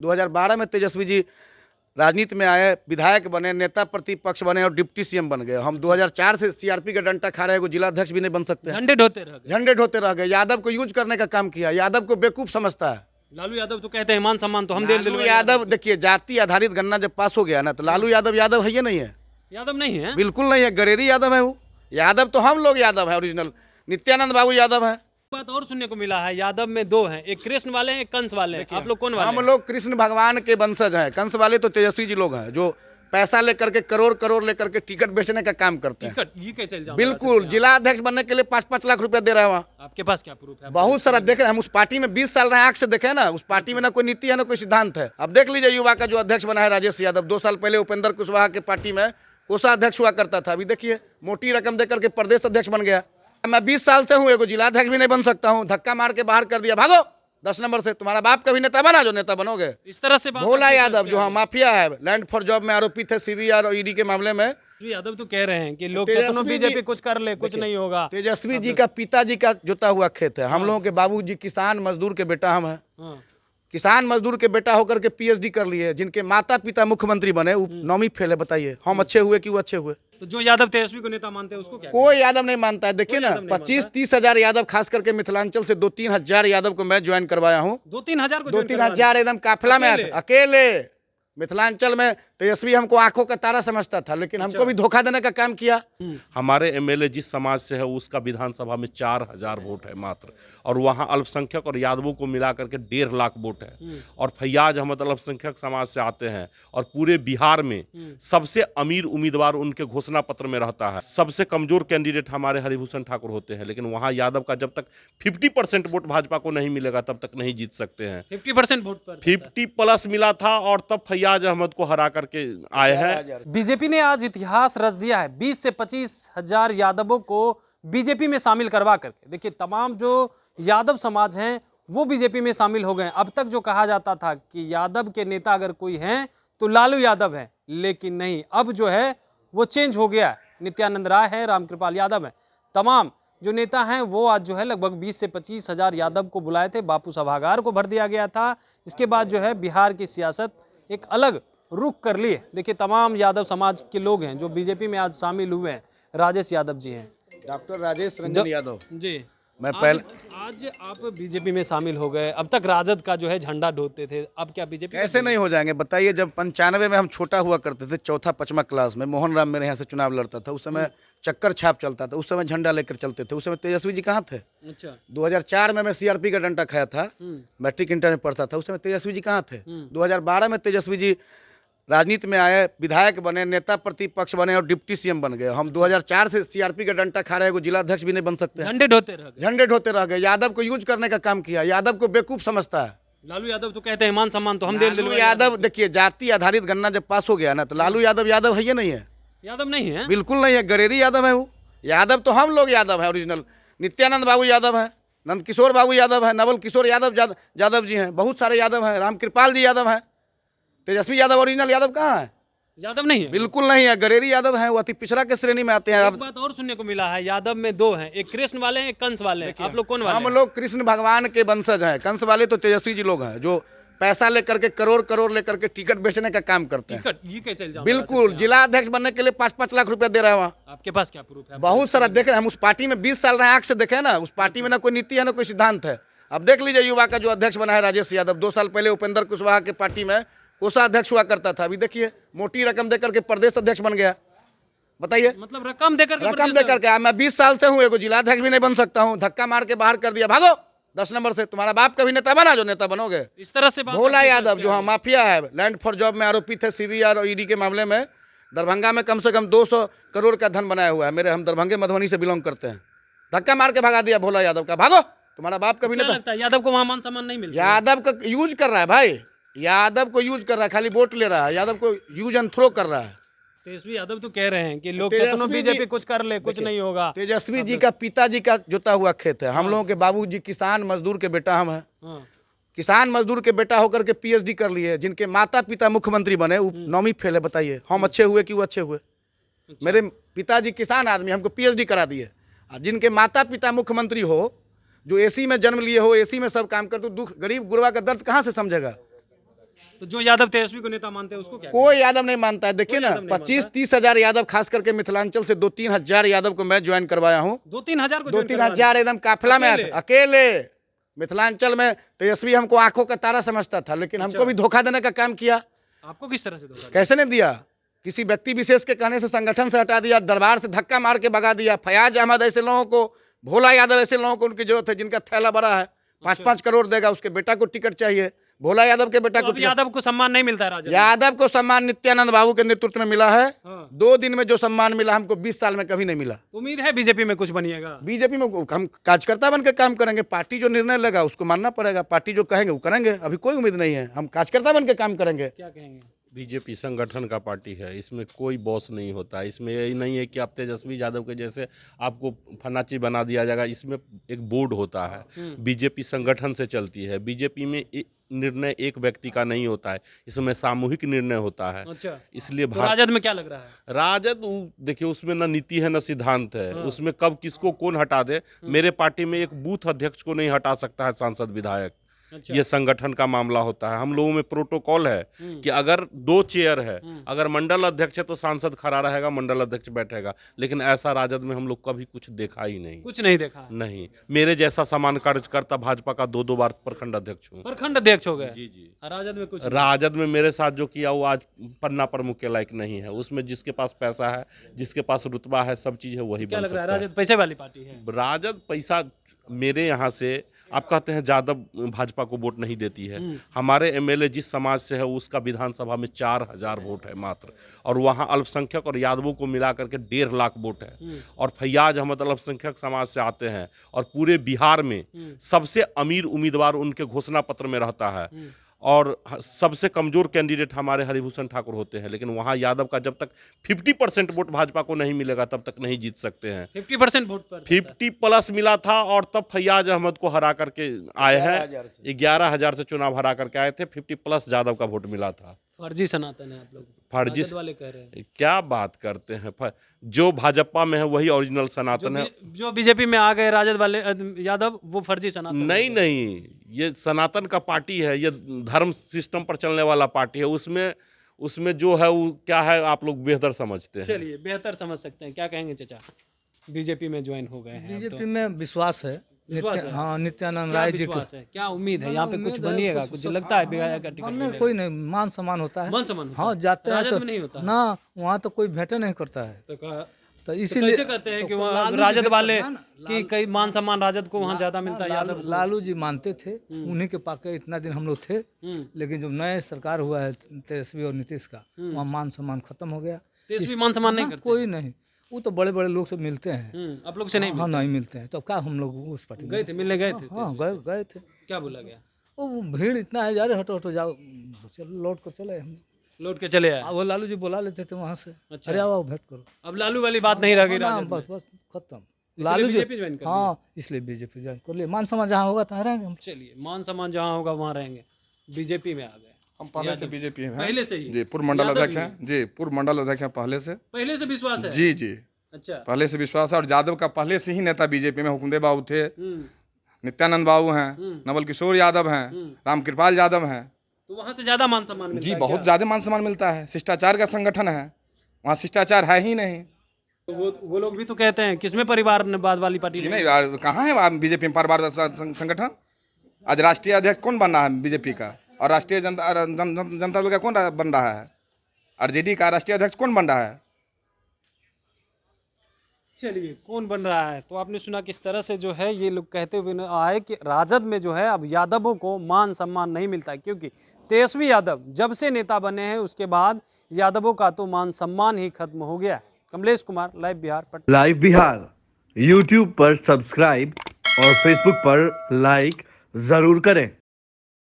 2012 में तेजस्वी जी राजनीति में आए, विधायक बने, नेता प्रतिपक्ष बने और डिप्टी सीएम बन गए। हम 2004 से सीआरपी का डंडा खा रहे हैं, जिला अध्यक्ष भी नहीं बन सकते हैं। झंडे ढोते रह गए। यादव को यूज करने का काम किया। यादव को बेवकूफ समझता है। लालू यादव तो कहते हैं मान सम्मान तो हम दे लालू यादव देखिए, जाति आधारित गणना जब पास हो गया ना, तो लालू यादव यादव है, ये नहीं है, यादव नहीं है, बिल्कुल नहीं है। गरेरी यादव है वो। यादव तो हम लोग यादव है, ओरिजिनल नित्यानंद बाबू यादव है। बात और सुनने को मिला है, यादव में दो हैं, एक कृष्ण वाले हैं, एक कंस वाले हैं। आप लोग कौन वाले हम लोग कृष्ण भगवान के वंशज हैं। कंस वाले तो तेजस्वी जी लोग हैं, जो पैसा लेकर के करोड़ करोड़ लेकर के टिकट बेचने का काम करते हैं। ये कैसे इल्जाम? बिल्कुल, जिला अध्यक्ष बनने के लिए 5-5 लाख रुपया दे रहे हैं वहाँ। आपके पास क्या प्रूफ है? बहुत सारा देख रहे हैं। हम उस पार्टी में 20 साल रहे, आंख से देखे ना। उस पार्टी में ना कोई नीति है ना कोई सिद्धांत है। अब देख लीजिए, युवा का जो अध्यक्ष बना है राजेश यादव, 2 साल पहले उपेंद्र कुशवाहा के पार्टी में कोषाध्यक्ष हुआ करता था। अभी देखिए, मोटी रकम देकर के प्रदेश अध्यक्ष बन गया। मैं 20 साल से हूँ, एगो जिला अध्यक्ष भी नहीं बन सकता हूँ। धक्का मार के बाहर कर दिया, भागो 10 नंबर से। तुम्हारा बाप कभी नेता बना जो नेता बनोगे? इस तरह से भोला यादव जो माफिया है, लैंड फॉर जॉब में आरोपी थे, सीबीआई और ईडी के मामले में। यादव तो कह रहे हैं कि लोग कितनों बीजेपी कुछ कर ले, कुछ नहीं होगा। तेजस्वी जी का पिताजी का जोता हुआ खेत है। हम लोगों के बाबूजी किसान मजदूर के बेटा हम हैं। किसान मजदूर के बेटा होकर के पीएचडी कर लिए। जिनके माता पिता मुख्यमंत्री बने, वो 9वीं फेल है। बताइए, हम अच्छे हुए कि वो अच्छे हुए? तो जो यादव तेजस्वी को नेता मानते हैं उसको क्या? कोई यादव नहीं मानता है। देखिए ना, 25-30 हजार यादव, खास करके मिथिलांचल से 2-3 हजार यादव को मैं ज्वाइन करवाया हूँ। 2-3 हजार को? 2-3 हजार एकदम काफिला में आए थे, अकेले। मिथिलांचल में तेजस्वी हमको आंखों का तारा समझता था, लेकिन हमको भी धोखा देने का काम किया। हमारे एमएलए जिस समाज से है उसका विधानसभा में 4000 वोट है मात्र, और वहाँ अल्पसंख्यक और यादवों को मिला करके 1.5 लाख वोट है। और फैयाज अहमद अल्पसंख्यक समाज से आते हैं, और पूरे बिहार में सबसे अमीर उम्मीदवार उनके घोषणा पत्र में रहता है। सबसे कमजोर कैंडिडेट हमारे हरिभूषण ठाकुर होते हैं, लेकिन वहाँ यादव का जब तक 50% वोट भाजपा को नहीं मिलेगा तब तक नहीं जीत सकते हैं। 50% वोट पर 50+ मिला था, और तब फैयाज अहमद को हरा करके आए हैं। बीजेपी ने आज इतिहास रच दिया है। 20 से 25 हजार यादवों को बीजेपी में शामिल करवा करके। देखिए, तमाम जो यादव समाज हैं वो बीजेपी में शामिल हो गए। अब तक जो कहा जाता था कि यादव के नेता अगर कोई हैं तो लालू यादव है, लेकिन नहीं, अब जो है वो चेंज हो गया है। नित्यानंद राय है, रामकृपाल यादव है, तमाम जो नेता हैं वो आज जो है लगभग 20 से 25 हजार यादव को बुलाए थे। बापू सभागार को भर दिया गया था। इसके बाद जो है बिहार की सियासत एक अलग रुख कर लिए। देखिए, तमाम यादव समाज के लोग हैं जो बीजेपी में आज शामिल हुए हैं। राजेश यादव जी हैं, डॉक्टर राजेश रंजन यादव जी। मैं पहले आज आप बीजेपी में शामिल हो गए। अब तक राजद का जो है झंडा ढोते थे, अब क्या बीजेपी? कैसे नहीं हो जाएंगे बताइए। जब 95 में हम छोटा हुआ करते थे, 4-5वां क्लास में, मोहन राम मेरे यहाँ से चुनाव लड़ता था। उस समय चक्कर छाप चलता था, उस समय झंडा लेकर चलते थे। उस समय तेजस्वी जी कहाँ थे? अच्छा। 2004 में मैं सीआरपी का डंडा खाया था, मैट्रिक इंटर में पढ़ता था। उस समय तेजस्वी जी कहाँ थे? 2012 में तेजस्वी जी राजनीति में आए, विधायक बने, नेता प्रतिपक्ष बने और डिप्टी सीएम बन गए। हम 2004 से सीआरपी का डंडा खा रहे हैं, जिला अध्यक्ष भी नहीं बन सकते हैं। झंडे ढोते रह गए। यादव को यूज करने का काम किया। यादव को बेवकूफ समझता है। लालू यादव तो कहते हैं मान सम्मान तो हम दे। लालू यादव देखिए, जाति आधारित गणना जब पास हो गया ना, तो लालू यादव यादव है, ये नहीं है, यादव नहीं है, बिल्कुल नहीं है। गरेरी यादव है वो। यादव तो हम लोग यादव है, ओरिजिनल नित्यानंद बाबू यादव है, नंदकिशोर बाबू यादव है, नवल किशोर यादव जी हैं, बहुत सारे यादव हैं, रामकृपाल जी यादव हैं। तेजस्वी यादव ओरिजिनल यादव कहाँ है? यादव नहीं है, बिल्कुल नहीं है। गरेरी यादव हैं, वो अति पिछड़ा के श्रेणी में आते हैं। एक बात और सुनने को मिला है, यादव में दो हैं, एक कृष्ण वाले हैं, एक कंस वाले हैं। आप लोग कौन वाले? हम लोग कृष्ण भगवान के वंशज हैं। कंस वाले तो तेजस्वी जी लोग हैं, जो पैसा लेकर के करोड़ करोड़ लेकर के टिकट बेचने का काम करते हैं। ये कैसे इल्जाम? बिल्कुल, जिला अध्यक्ष बनने के लिए 5-5 लाख रुपया दे रहे हैं वहाँ। आपके पास क्या प्रूफ है? बहुत सारा देख रहे हैं। हम उस पार्टी में 20 साल रहे, आंख से देखे ना। उस पार्टी में ना कोई नीति है ना कोई सिद्धांत है। अब देख लीजिए, युवा का जो अध्यक्ष बना है राजेश यादव, 2 साल पहले उपेंद्र कुशवाहा के पार्टी में कोषाध्यक्ष हुआ करता था। अभी देखिए, मोटी रकम देकर के प्रदेश अध्यक्ष बन गया। बताइए, मतलब रकम देकर के मैं 20 साल से हूँ, एगो जिला अध्यक्ष भी नहीं बन सकता हूँ। धक्का मार के बाहर कर दिया, भागो 10 नंबर से। तुम्हारा बाप कभी नेता बना जो नेता बनोगे? इस तरह से भोला यादव जो माफिया है, लैंड फॉर जॉब में आरोपी थे, सीबीआई और ईडी के मामले में। दरभंगा में कम से कम 200 करोड़ का धन बनाया हुआ है। हम दरभंगे मधुबनी से बिलोंग करते हैं। धक्का मार के भगा दिया भोला यादव का, भागो। तुम्हारा बाप कभी नेता? यादव को वहाँ मान सम्मान नहीं मिलता। यादव का यूज कर रहा है भाई, यादव को यूज कर रहा है, खाली वोट ले रहा है। यादव को यूज एंड थ्रो कर रहा है। तेजस्वी यादव तो कह रहे हैं कि लोग कितनों बीजेपी कुछ कर ले, कुछ नहीं होगा। तेजस्वी जी का पिताजी का जोता हुआ खेत है। हम लोगों के बाबूजी किसान मजदूर के बेटा हम हैं। किसान मजदूर के बेटा होकर के पीएचडी कर लिए। जिनके माता पिता मुख्यमंत्री बने, वो 9वीं फेल है। बताइए, हम अच्छे हुए कि वो अच्छे हुए? मेरे पिताजी किसान आदमी, हमको पीएचडी करा दिए। जिनके माता पिता मुख्यमंत्री हो, जो एसी में जन्म लिए हो, एसी में सब काम कर, तो दुख गरीब गुरबा का दर्द कहाँ से समझेगा? तो जो यादव तेजस्वी को नेता मानते हैं उसको क्या कोई यादव नहीं मानता है। देखिए ना, यादव नहीं 25-30 हजार यादव, खास करके मिथिलांचल से 2-3 हजार यादव को मैं ज्वाइन करवाया हूँ। 2-3 हजार को 2-3 हजार एकदम काफिला में आया था, अकेले। मिथिलांचल में तेजस्वी हमको आंखों का तारा समझता था, लेकिन हमको भी धोखा देने का काम किया। आपको किस तरह से धोखा कैसे नहीं दिया? किसी व्यक्ति विशेष के कहने से संगठन से हटा दिया, दरबार से धक्का मार के भगा दिया। फयाज अहमद ऐसे लोगों को, भोला यादव ऐसे लोगों को उनकी जरूरत है जिनका थैला बड़ा है, 5-5 करोड़ देगा, उसके बेटा को टिकट चाहिए। भोला यादव के बेटा तो को अब यादव को सम्मान नहीं मिलता है राजद में? यादव को सम्मान नित्यानंद बाबू के नेतृत्व में मिला है। हाँ। 2 दिन में जो सम्मान मिला हमको 20 साल में कभी नहीं मिला। उम्मीद है बीजेपी में कुछ बनिएगा? बीजेपी में हम कार्यकर्ता बन के काम करेंगे। पार्टी जो निर्णय लेगा उसको मानना पड़ेगा, पार्टी जो कहेंगे वो करेंगे। अभी कोई उम्मीद नहीं है, हम कार्यकर्ता बन के काम करेंगे। क्या कहेंगे? बीजेपी संगठन का पार्टी है, इसमें कोई बॉस नहीं होता। इसमें यही नहीं है कि आप तेजस्वी यादव के जैसे आपको फनाची बना दिया जाएगा। इसमें एक बोर्ड होता है, बीजेपी संगठन से चलती है। बीजेपी में निर्णय एक व्यक्ति का नहीं होता है, इसमें सामूहिक निर्णय होता है। अच्छा। इसलिए तो राजद में क्या लग रहा है? राजद देखिए, उसमें ना नीति है ना सिद्धांत है। उसमें कब किसको कौन हटा दे, मेरे पार्टी में एक बूथ अध्यक्ष को नहीं हटा सकता है सांसद विधायक। अच्छा। ये संगठन का मामला होता है। हम लोगों में प्रोटोकॉल है कि अगर 2 चेयर है, अगर मंडल अध्यक्ष है तो सांसद खड़ा रहेगा, मंडल अध्यक्ष बैठेगा। लेकिन ऐसा राजद में हम लोग कभी कुछ देखा ही नहीं। कुछ नहीं देखा? नहीं, मेरे जैसा समान कार्यकर्ता भाजपा का 2-2 बार प्रखंड अध्यक्ष हूँ। प्रखंड अध्यक्ष हो गए? जी जी। राजद में कुछ? राजद में मेरे साथ जो किया वो आज पन्ना प्रमुख के लायक नहीं है। उसमें जिसके पास पैसा है, जिसके पास रुतबा है, सब चीज है, वही क्या बन लग रहा है सकता है। राजद पैसे वाली पार्टी है? राजद पैसा, मेरे यहाँ से आप कहते हैं यादव भाजपा को वोट नहीं देती है। हमारे एमएलए जिस समाज से है उसका विधानसभा में 4000 वोट है मात्र, और वहाँ अल्पसंख्यक और यादवों को मिला करके 1.5 लाख वोट है। और फैयाज अहमद अल्पसंख्यक समाज से आते हैं, और पूरे बिहार में सबसे अमीर उम्मीदवार उनके घोषणा पत्र में रहता है, और सबसे कमजोर कैंडिडेट हमारे हरिभूषण ठाकुर होते हैं। लेकिन वहाँ यादव का जब तक 50% वोट भाजपा को नहीं मिलेगा तब तक नहीं जीत सकते हैं। 50% वोट पर? 50+ मिला था, और तब फैयाज अहमद को हरा करके आए हैं। 11,000 से चुनाव हरा करके आए थे। 50+ यादव का वोट मिला था। फर्जी सनातन है आप लोग, फर्जी वाले कह रहे हैं। क्या बात करते हैं? जो भाजपा में है वही ओरिजिनल सनातन है। जो बीजेपी में आ गए राजद वाले यादव, वो फर्जी सनातन? नहीं नहीं, ये सनातन का पार्टी है, ये धर्म सिस्टम पर चलने वाला पार्टी है। उसमें जो है वो क्या है आप लोग बेहतर समझते हैं। चलिए, बेहतर समझ सकते हैं। क्या कहेंगे चाचा? बीजेपी में ज्वाइन हो गए हैं? बीजेपी में विश्वास है। हाँ, नित्यानंद क्या राय जी को। विश्वास है? क्या उम्मीद है? यहाँ पे कुछ बनिएगा? कुछ लगता है विधायक का टिकट मिलेगा? कोई नहीं, मान सम्मान होता है। मान सम्मान होता हाँ, है? जाते हैं राजद तो में नहीं होता? ना, वहाँ तो कोई भेंटे नहीं करता है। तो इसीलिए कैसे कहते हैं कि वहाँ राजद वाले कि कई मान सम्मान राजद को वहाँ ज्यादा मिलता है? यादव लालू जी मानते थे, उन्हीं के पाके इतना दिन हम लोग थे। लेकिन जब नए सरकार हुआ है तेजस्वी और नीतीश का, वहाँ मान सम्मान खत्म हो गया। तेजस्वी मान सम्मान नहीं करते? कोई नहीं, वो तो बड़े बड़े लोग से मिलते हैं। आप लोग से नहीं? हाँ, नहीं मिलते हैं। तो क्या हम लोग उस पार्टी गए थे, मिलने गए थे? हाँ, गए थे। क्या बोला गया? वो भीड़ इतना है, जा रहे हटो हटो जाओ, चलो लौट कर चले हम। लौट के चले आए? वो लालू जी बुला लेते थे वहाँ से। अच्छा। अरे आओ भेंट करो। अब लालू वाली बात नहीं रह गई ना, राजद में? बस खत्म। लालू बीजेपी ज्वाइन कर लिया? हाँ, इसलिए बीजेपी ज्वाइन कर लिया। मान सम्मान जहाँ होगा तहाँ रहेंगे हम। चलिए, मान सम्मान जहाँ होगा वहाँ रहेंगे। बीजेपी में आ गए? हम पहले से बीजेपी में हैं। पहले से ही? जी, पूर्व मंडल अध्यक्ष हैं। जी, पूर्व मंडल अध्यक्ष हैं पहले से। पहले से विश्वास है? जी जी, अच्छा। पहले से विश्वास है। और यादव का पहले से ही नेता बीजेपी में हुकुमदेव बाबू थे, नित्यानंद बाबू हैं, नवल किशोर यादव हैं, रामकृपाल यादव हैं। तो वहाँ से ज्यादा मान सम्मान मिलता जी, है? बहुत ज्यादा मान सम्मान मिलता है। शिष्टाचार का संगठन है, वहाँ शिष्टाचार है ही नहीं। तो वो लोग भी तो कहते हैं किसमें परिवारवाद वाली पार्टी जी नहीं, कहाँ है बीजेपी में परिवार संगठन? आज राष्ट्रीय अध्यक्ष कौन बन रहा है बीजेपी का, और राष्ट्रीय जनता दल का कौन बन रहा है? आरजेडी का राष्ट्रीय अध्यक्ष कौन बन रहा है? चलिए, कौन बन रहा है? तो आपने सुना किस तरह से जो है ये लोग कहते हुए आए कि राजद में जो है अब यादवों को मान सम्मान नहीं मिलता है, क्योंकि तेजस्वी यादव जब से नेता बने हैं उसके बाद यादवों का तो मान सम्मान ही खत्म हो गया। Kamlesh Kumar, live Bihar, Patna. Live Bihar YouTube पर सब्सक्राइब और फेसबुक पर लाइक जरूर करें।